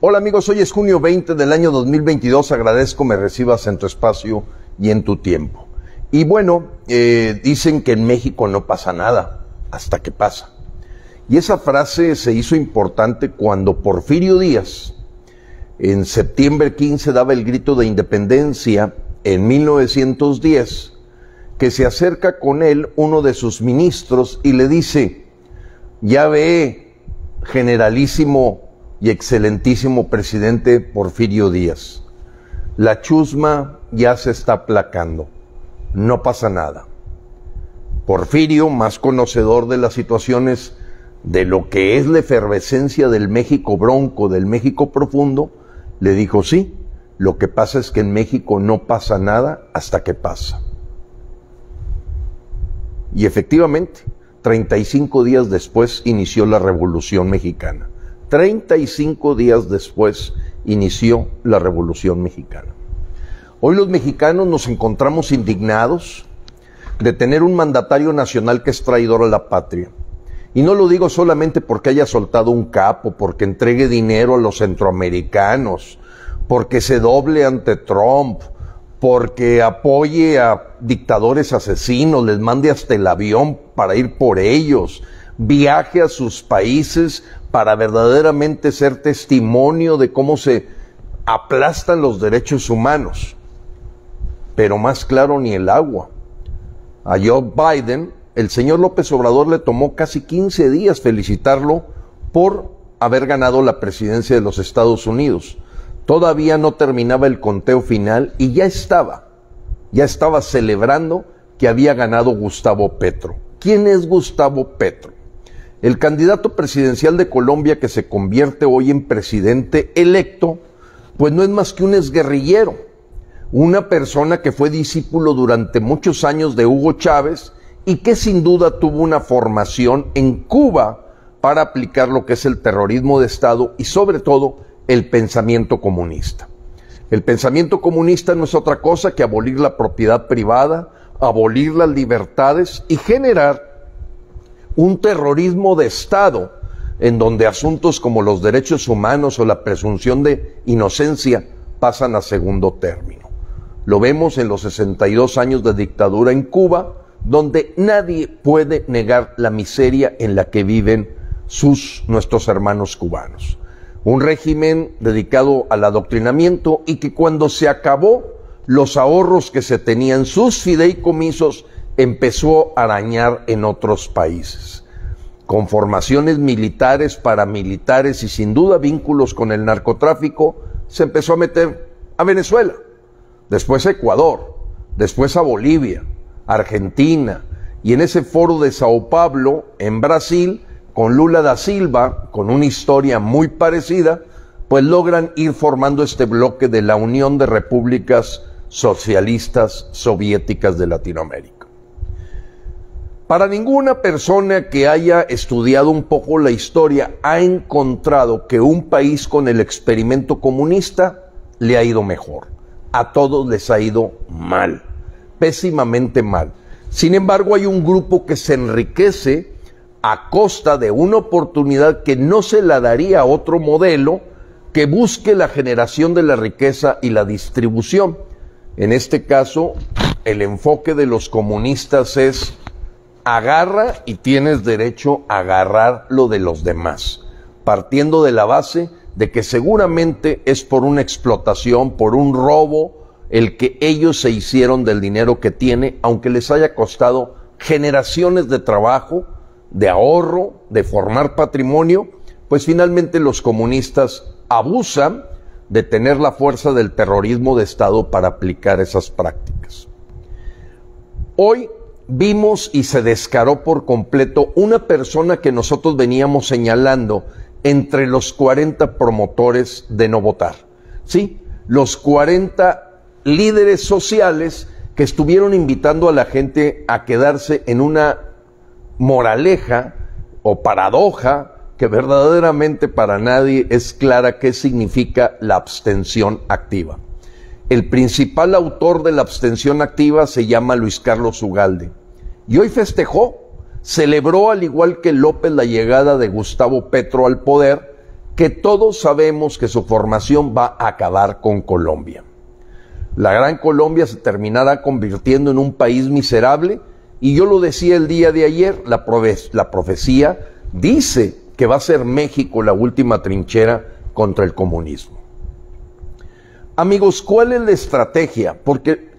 Hola amigos, hoy es junio 20 del año 2022, agradezco me recibas en tu espacio y en tu tiempo. Y bueno, dicen que en México no pasa nada, hasta que pasa. Y esa frase se hizo importante cuando Porfirio Díaz, en septiembre 15, daba el grito de independencia en 1910, que se acerca con él uno de sus ministros y le dice: ya ve, generalísimo y excelentísimo presidente Porfirio Díaz, la chusma ya se está aplacando, no pasa nada. Porfirio, más conocedor de las situaciones de lo que es la efervescencia del México bronco, del México profundo, le dijo: sí, lo que pasa es que en México no pasa nada hasta que pasa. Y efectivamente, 35 días después inició la Revolución Mexicana. 35 días después inició la Revolución Mexicana. Hoy los mexicanos nos encontramos indignados de tener un mandatario nacional que es traidor a la patria. Y no lo digo solamente porque haya soltado un capo, porque entregue dinero a los centroamericanos, porque se doble ante Trump, porque apoye a dictadores asesinos, les mande hasta el avión para ir por ellos, viaje a sus países para verdaderamente ser testimonio de cómo se aplastan los derechos humanos. Pero más claro ni el agua. A Joe Biden, el señor López Obrador le tomó casi 15 días felicitarlo por haber ganado la presidencia de los Estados Unidos. Todavía no terminaba el conteo final y ya estaba celebrando que había ganado Gustavo Petro. ¿Quién es Gustavo Petro? El candidato presidencial de Colombia que se convierte hoy en presidente electo, pues no es más que un exguerrillero, una persona que fue discípulo durante muchos años de Hugo Chávez y que sin duda tuvo una formación en Cuba para aplicar lo que es el terrorismo de Estado y sobre todo el pensamiento comunista. El pensamiento comunista no es otra cosa que abolir la propiedad privada, abolir las libertades y generar un terrorismo de Estado en donde asuntos como los derechos humanos o la presunción de inocencia pasan a segundo término. Lo vemos en los 62 años de dictadura en Cuba, donde nadie puede negar la miseria en la que viven nuestros hermanos cubanos. Un régimen dedicado al adoctrinamiento y que cuando se acabó los ahorros que se tenían, sus fideicomisos, empezó a arañar en otros países. Con formaciones militares, paramilitares y sin duda vínculos con el narcotráfico, se empezó a meter a Venezuela, después a Ecuador, después a Bolivia, Argentina, y en ese foro de Sao Paulo, en Brasil, con Lula da Silva, con una historia muy parecida, pues logran ir formando este bloque de la Unión de Repúblicas Socialistas Soviéticas de Latinoamérica. Para ninguna persona que haya estudiado un poco la historia ha encontrado que un país con el experimento comunista le ha ido mejor. A todos les ha ido mal, pésimamente mal. Sin embargo, hay un grupo que se enriquece a costa de una oportunidad que no se la daría a otro modelo que busque la generación de la riqueza y la distribución. En este caso, el enfoque de los comunistas es: agarra y tienes derecho a agarrar lo de los demás, partiendo de la base de que seguramente es por una explotación, por un robo, el que ellos se hicieron del dinero que tiene, aunque les haya costado generaciones de trabajo, de ahorro, de formar patrimonio, pues finalmente los comunistas abusan de tener la fuerza del terrorismo de Estado para aplicar esas prácticas. Hoy vimos y se descaró por completo una persona que nosotros veníamos señalando entre los 40 promotores de no votar. Sí, los 40 líderes sociales que estuvieron invitando a la gente a quedarse en una moraleja o paradoja que verdaderamente para nadie es clara qué significa la abstención activa. El principal autor de la abstención activa se llama Luis Carlos Ugalde. Y hoy festejó, celebró al igual que López la llegada de Gustavo Petro al poder, que todos sabemos que su formación va a acabar con Colombia. La gran Colombia se terminará convirtiendo en un país miserable, y yo lo decía el día de ayer, la profecía dice que va a ser México la última trinchera contra el comunismo. Amigos, ¿cuál es la estrategia? Porque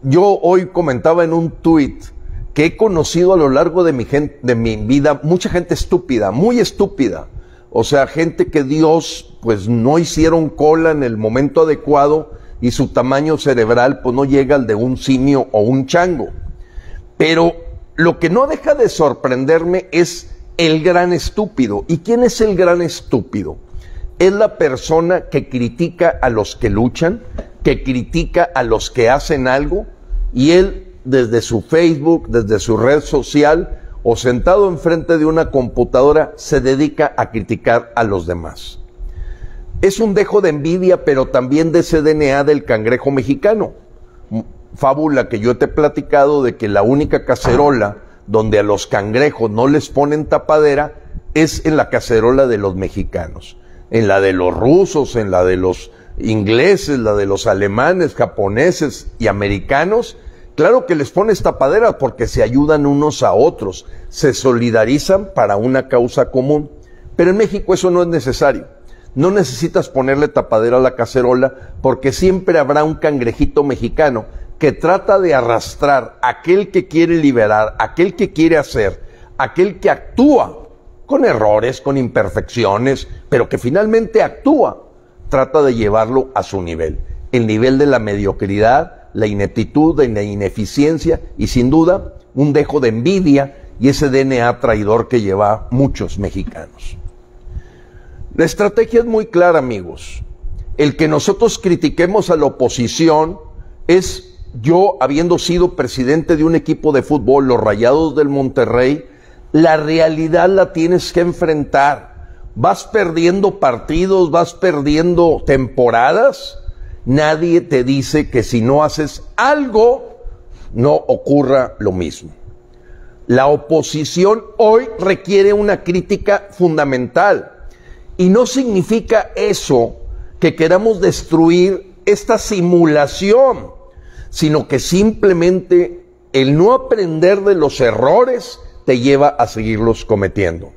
yo hoy comentaba en un tuit que he conocido a lo largo de mi vida mucha gente estúpida, muy estúpida. O sea, gente que Dios pues no hicieron cola en el momento adecuado y su tamaño cerebral pues no llega al de un simio o un chango. Pero lo que no deja de sorprenderme es el gran estúpido. ¿Y quién es el gran estúpido? Es la persona que critica a los que luchan, que critica a los que hacen algo, y él desde su Facebook, desde su red social o sentado enfrente de una computadora se dedica a criticar a los demás. Es un dejo de envidia, pero también de ese DNA del cangrejo mexicano. Fábula que yo te he platicado de que la única cacerola donde a los cangrejos no les ponen tapadera es en la cacerola de los mexicanos. En la de los rusos, en la de los ingleses, la de los alemanes, japoneses y americanos, claro que les pones tapadera porque se ayudan unos a otros, se solidarizan para una causa común. Pero en México eso no es necesario. No necesitas ponerle tapadera a la cacerola porque siempre habrá un cangrejito mexicano que trata de arrastrar a aquel que quiere liberar, aquel que quiere hacer, aquel que actúa con errores, con imperfecciones, pero que finalmente actúa, trata de llevarlo a su nivel, el nivel de la mediocridad, la ineptitud, de la ineficiencia y sin duda un dejo de envidia y ese DNA traidor que lleva muchos mexicanos. La estrategia es muy clara, amigos. El que nosotros critiquemos a la oposición es, yo habiendo sido presidente de un equipo de fútbol, los Rayados del Monterrey, la realidad la tienes que enfrentar. Vas perdiendo partidos, vas perdiendo temporadas. Nadie te dice que si no haces algo, no ocurra lo mismo. La oposición hoy requiere una crítica fundamental. Y no significa eso que queramos destruir esta simulación, sino que simplemente el no aprender de los errores te lleva a seguirlos cometiendo.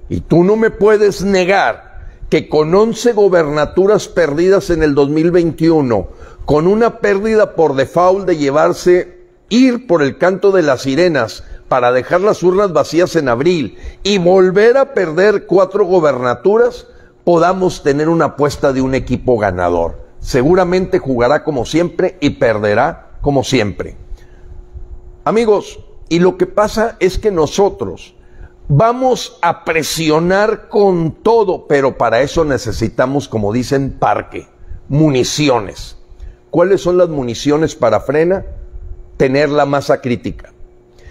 Y tú no me puedes negar que con 11 gobernaturas perdidas en el 2021, con una pérdida por default de ir por el canto de las sirenas para dejar las urnas vacías en abril y volver a perder 4 gobernaturas, podamos tener una apuesta de un equipo ganador. Seguramente jugará como siempre y perderá como siempre. Amigos, y lo que pasa es que nosotros vamos a presionar con todo, pero para eso necesitamos, como dicen, parque, municiones. ¿Cuáles son las municiones para Frena? Tener la masa crítica.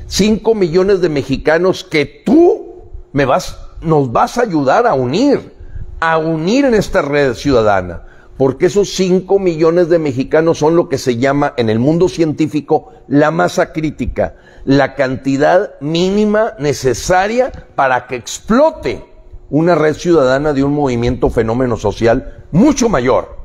5 millones de mexicanos que tú nos vas a ayudar a unir en esta red ciudadana, porque esos 5 millones de mexicanos son lo que se llama en el mundo científico la masa crítica, la cantidad mínima necesaria para que explote una red ciudadana de un movimiento fenómeno social mucho mayor.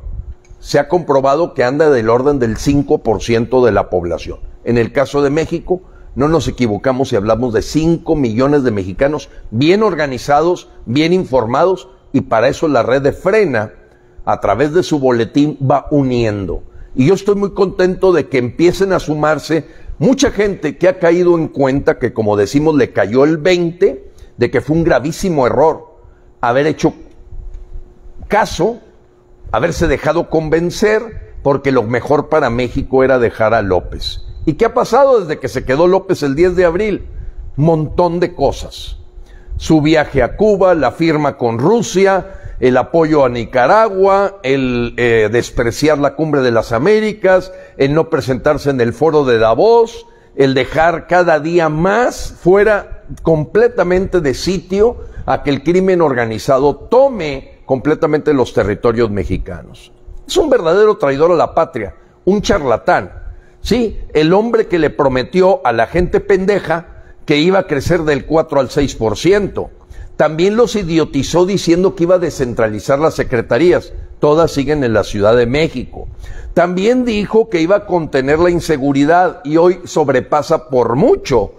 Se ha comprobado que anda del orden del 5% de la población. En el caso de México, no nos equivocamos si hablamos de 5 millones de mexicanos bien organizados, bien informados, y para eso la red de Frena, a través de su boletín, va uniendo. Y yo estoy muy contento de que empiecen a sumarse mucha gente que ha caído en cuenta que, como decimos, le cayó el 20 de que fue un gravísimo error haber hecho caso, haberse dejado convencer, porque lo mejor para México era dejar a López. ¿Y qué ha pasado desde que se quedó López el 10 de abril? Montón de cosas. Su viaje a Cuba, la firma con Rusia, el apoyo a Nicaragua, el despreciar la Cumbre de las Américas, el no presentarse en el foro de Davos, el dejar cada día más fuera completamente de sitio a que el crimen organizado tome completamente los territorios mexicanos. Es un verdadero traidor a la patria, un charlatán. Sí, el hombre que le prometió a la gente pendeja que iba a crecer del 4 al 6%. También los idiotizó diciendo que iba a descentralizar las secretarías. Todas siguen en la Ciudad de México. También dijo que iba a contener la inseguridad y hoy sobrepasa por mucho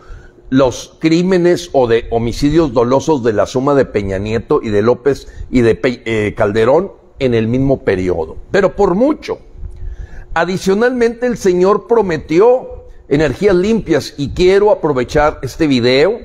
los crímenes o de homicidios dolosos de la suma de Peña Nieto y de López y de Calderón en el mismo periodo. Pero por mucho. Adicionalmente, el señor prometió energías limpias y quiero aprovechar este video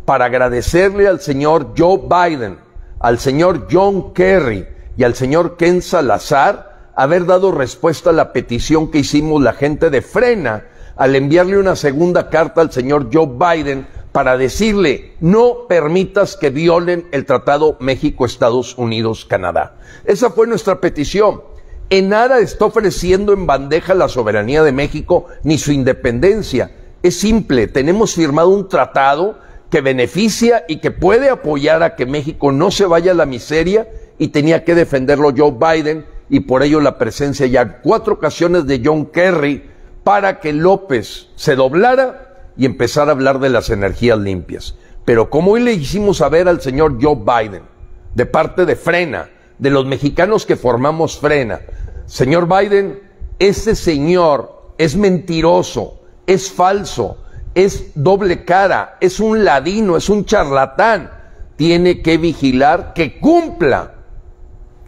para agradecerle al señor Joe Biden, al señor John Kerry y al señor Ken Salazar haber dado respuesta a la petición que hicimos la gente de Frena al enviarle una segunda carta al señor Joe Biden para decirle: no permitas que violen el Tratado México-Estados Unidos-Canadá. Esa fue nuestra petición. En nada está ofreciendo en bandeja la soberanía de México ni su independencia. Es simple, tenemos firmado un tratado que beneficia y que puede apoyar a que México no se vaya a la miseria, y tenía que defenderlo Joe Biden, y por ello la presencia ya en 4 ocasiones de John Kerry para que López se doblara y empezara a hablar de las energías limpias. Pero como hoy le hicimos saber al señor Joe Biden, de parte de Frena, de los mexicanos que formamos Frena: señor Biden, este señor es mentiroso, es falso, es doble cara, es un ladino, es un charlatán. Tiene que vigilar que cumpla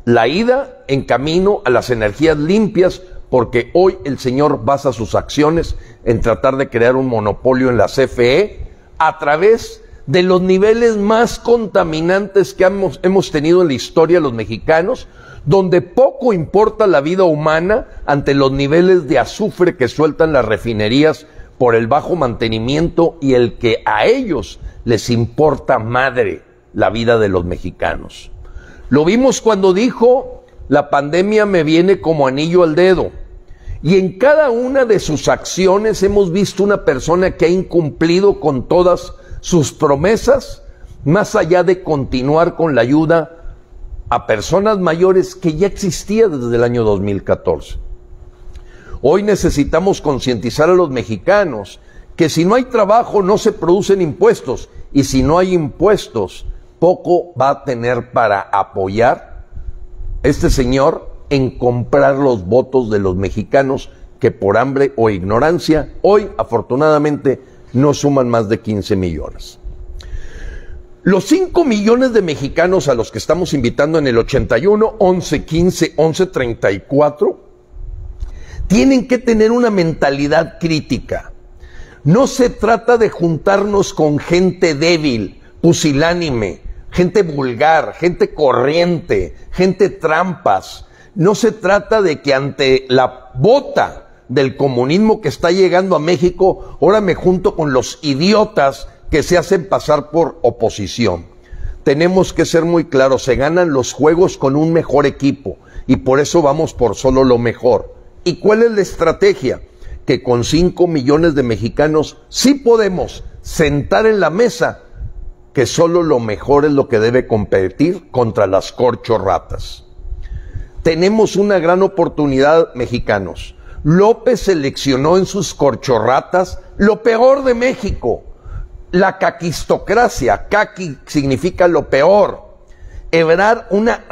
la ida en camino a las energías limpias, porque hoy el señor basa sus acciones en tratar de crear un monopolio en la CFE a través de los niveles más contaminantes que hemos tenido en la historia los mexicanos, donde poco importa la vida humana ante los niveles de azufre que sueltan las refinerías por el bajo mantenimiento y el que a ellos les importa madre la vida de los mexicanos. Lo vimos cuando dijo: la pandemia me viene como anillo al dedo. Y en cada una de sus acciones hemos visto una persona que ha incumplido con todas sus promesas, más allá de continuar con la ayuda a personas mayores que ya existía desde el año 2014. Hoy necesitamos concientizar a los mexicanos que si no hay trabajo no se producen impuestos, y si no hay impuestos poco va a tener para apoyar este señor en comprar los votos de los mexicanos que por hambre o ignorancia hoy afortunadamente no suman más de 15 millones. Los 5 millones de mexicanos a los que estamos invitando en el 81 11 15 11 34 tienen que tener una mentalidad crítica. No se trata de juntarnos con gente débil, pusilánime, gente vulgar, gente corriente, gente trampas. No se trata de que ante la bota del comunismo que está llegando a México, ahora me junto con los idiotas que se hacen pasar por oposición. Tenemos que ser muy claros: se ganan los juegos con un mejor equipo, y por eso vamos por solo lo mejor. ¿Y cuál es la estrategia? Que con 5 millones de mexicanos sí podemos sentar en la mesa que solo lo mejor es lo que debe competir contra las corchorratas. Tenemos una gran oportunidad, mexicanos. López seleccionó en sus corchorratas lo peor de México, la caquistocracia. Caqui significa lo peor. Ebrard, una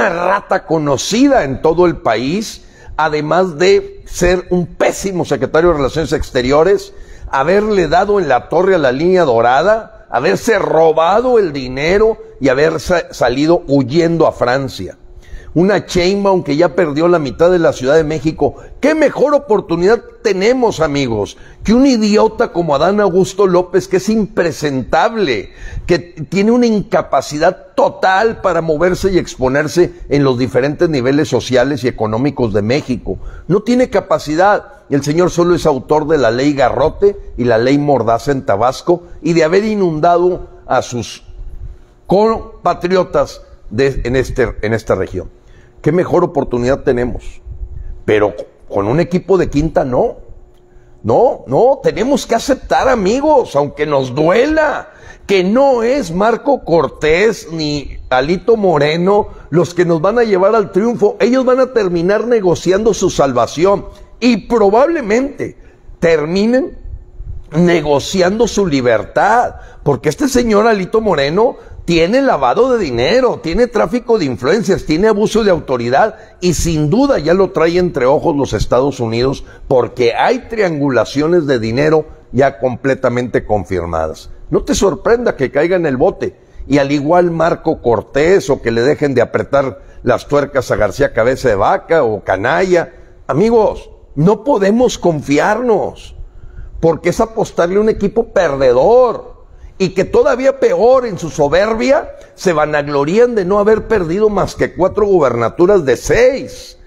rata conocida en todo el país, además de ser un pésimo secretario de Relaciones Exteriores, haberle dado en la torre a la línea dorada, haberse robado el dinero y haber salido huyendo a Francia. Una Sheinbaum que ya perdió la mitad de la Ciudad de México. ¿Qué mejor oportunidad tenemos, amigos, que un idiota como Adán Augusto López, que es impresentable, que tiene una incapacidad total para moverse y exponerse en los diferentes niveles sociales y económicos de México? No tiene capacidad. El señor solo es autor de la ley Garrote y la ley Mordaza en Tabasco, y de haber inundado a sus compatriotas en esta región. ¿Qué mejor oportunidad tenemos? Pero con un equipo de quinta no, tenemos que aceptar, amigos, aunque nos duela, que no es Marco Cortés ni Alito Moreno los que nos van a llevar al triunfo. Ellos van a terminar negociando su salvación y probablemente terminen negociando su libertad, porque este señor Alito Moreno tiene lavado de dinero, tiene tráfico de influencias, tiene abuso de autoridad y sin duda ya lo trae entre ojos los Estados Unidos porque hay triangulaciones de dinero ya completamente confirmadas. No te sorprenda que caiga en el bote y al igual Marco Cortés o que le dejen de apretar las tuercas a García Cabeza de Vaca o Canalla. Amigos, no podemos confiarnos porque es apostarle a un equipo perdedor. Y que todavía peor, en su soberbia, se vanaglorían de no haber perdido más que 4 gubernaturas de 6.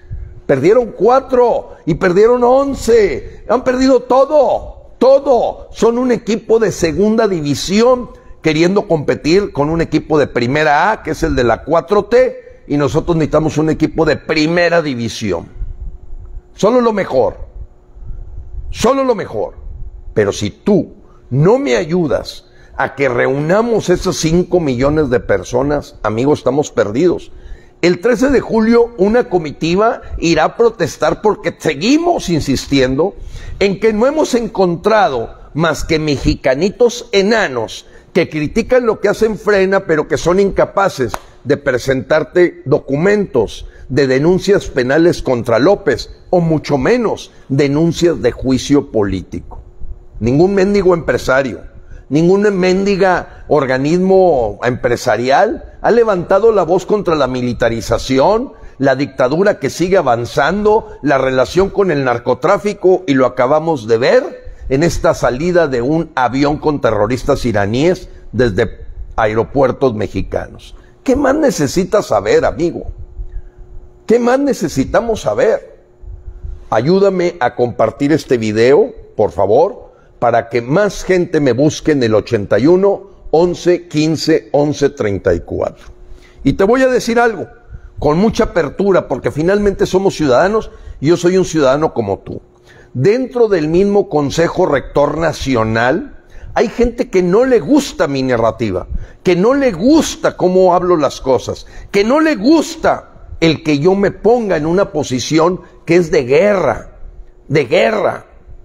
Perdieron 4 y perdieron 11. Han perdido todo, todo. Son un equipo de segunda división queriendo competir con un equipo de primera A, que es el de la 4T, y nosotros necesitamos un equipo de primera división. Solo lo mejor. Solo lo mejor. Pero si tú no me ayudas a que reunamos esos 5 millones de personas, amigos, estamos perdidos. El 13 de julio una comitiva irá a protestar porque seguimos insistiendo en que no hemos encontrado más que mexicanitos enanos que critican lo que hacen Frena, pero que son incapaces de presentarte documentos de denuncias penales contra López, o mucho menos denuncias de juicio político. Ningún mendigo empresario, ningún mendiga organismo empresarial ha levantado la voz contra la militarización, la dictadura que sigue avanzando, la relación con el narcotráfico, y lo acabamos de ver en esta salida de un avión con terroristas iraníes desde aeropuertos mexicanos. ¿Qué más necesitas saber, amigo? ¿Qué más necesitamos saber? Ayúdame a compartir este video, por favor, para que más gente me busque en el 81 11 15 11 34. Y te voy a decir algo, con mucha apertura, porque finalmente somos ciudadanos y yo soy un ciudadano como tú. Dentro del mismo Consejo Rector Nacional hay gente que no le gusta mi narrativa, que no le gusta cómo hablo las cosas, que no le gusta el que yo me ponga en una posición que es de guerra,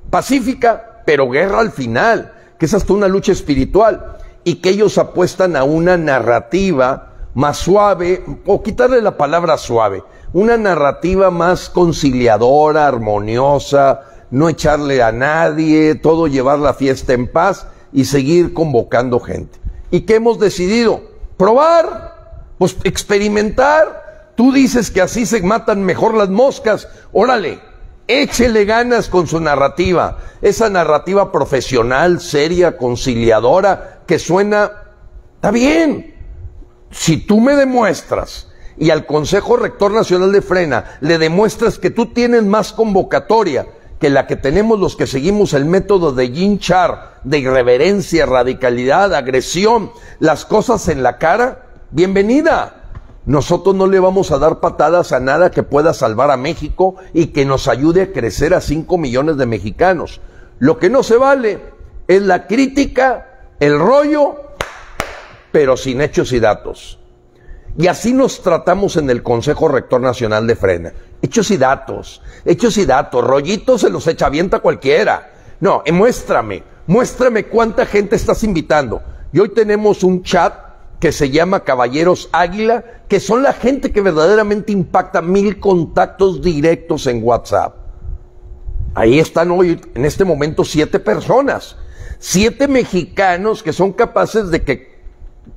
pacífica, pero guerra al final, que es hasta una lucha espiritual, y que ellos apuestan a una narrativa más suave, o quitarle la palabra suave, una narrativa más conciliadora, armoniosa, no echarle a nadie, todo llevar la fiesta en paz y seguir convocando gente. ¿Y qué hemos decidido? Probar, pues experimentar. Tú dices que así se matan mejor las moscas, órale, échele ganas con su narrativa, esa narrativa profesional, seria, conciliadora, que suena, está bien. Si tú me demuestras, y al Consejo Rector Nacional de Frena le demuestras que tú tienes más convocatoria que la que tenemos los que seguimos el método de Jean Char, de irreverencia, radicalidad, agresión, las cosas en la cara, bienvenida. Nosotros no le vamos a dar patadas a nada que pueda salvar a México y que nos ayude a crecer a 5 millones de mexicanos. Lo que no se vale es la crítica, el rollo, pero sin hechos y datos. Y así nos tratamos en el Consejo Rector Nacional de Frena. Hechos y datos, rollitos se los avienta cualquiera. No, muéstrame cuánta gente estás invitando. Y hoy tenemos un chat que se llama Caballeros Águila, que son la gente que verdaderamente impacta 1000 contactos directos en WhatsApp. Ahí están hoy, en este momento, 7 personas, 7 mexicanos que son capaces de que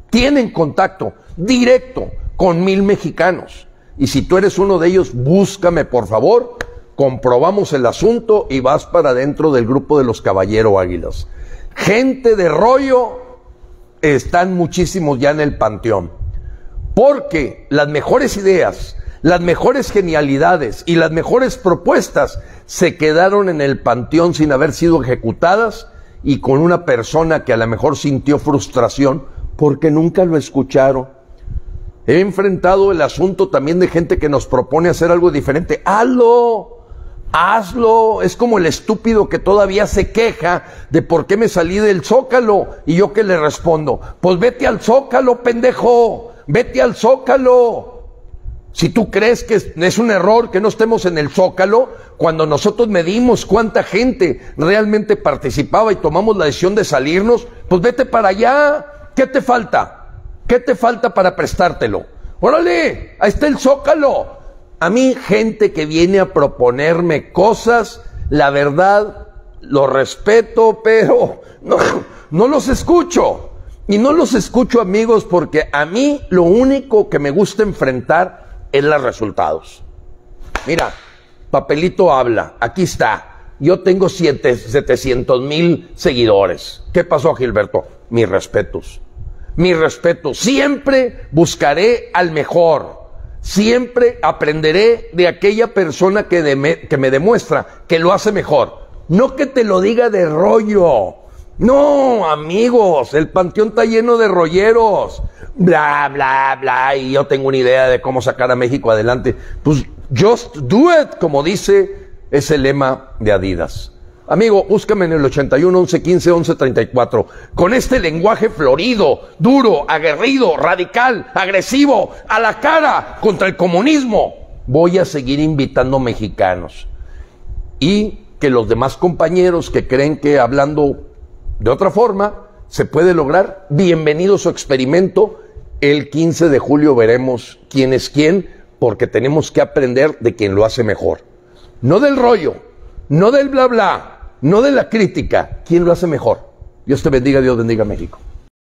tienen contacto directo con 1000 mexicanos. Y si tú eres uno de ellos, búscame por favor, comprobamos el asunto y vas para dentro del grupo de los Caballero Águilas. Gente de rollo, están muchísimos ya en el panteón, porque las mejores ideas, las mejores genialidades y las mejores propuestas se quedaron en el panteón sin haber sido ejecutadas, y con una persona que a lo mejor sintió frustración porque nunca lo escucharon. He enfrentado el asunto también de gente que nos propone hacer algo diferente. Hazlo. Es como el estúpido que todavía se queja de por qué me salí del Zócalo. Y yo que le respondo, pues vete al Zócalo, pendejo, vete al Zócalo. Si tú crees que es un error que no estemos en el Zócalo, cuando nosotros medimos cuánta gente realmente participaba y tomamos la decisión de salirnos, pues vete para allá. ¿Qué te falta? ¿Qué te falta para prestártelo? ¡Órale! Ahí está el Zócalo. A mí, gente que viene a proponerme cosas, la verdad, lo respeto, pero no los escucho. Y no los escucho, amigos, porque a mí lo único que me gusta enfrentar es los resultados. Mira, papelito habla, aquí está. Yo tengo 700,000 seguidores. ¿Qué pasó, Gilberto? Mis respetos. Mis respetos. Siempre buscaré al mejor. Siempre aprenderé de aquella persona que me demuestra que lo hace mejor. No que te lo diga de rollo. No, amigos, el panteón está lleno de rolleros. Bla, bla, bla, y yo tengo una idea de cómo sacar a México adelante. Pues, just do it, como dice ese lema de Adidas. Amigo, búscame en el 81 11 15 11 34. Con este lenguaje florido, duro, aguerrido, radical, agresivo, a la cara contra el comunismo, voy a seguir invitando mexicanos. Y que los demás compañeros que creen que hablando de otra forma se puede lograr, bienvenido a su experimento. El 15 de julio veremos quién es quién, porque tenemos que aprender de quien lo hace mejor. No del rollo, no del bla bla, no de la crítica, quién lo hace mejor. Dios te bendiga, Dios bendiga a México.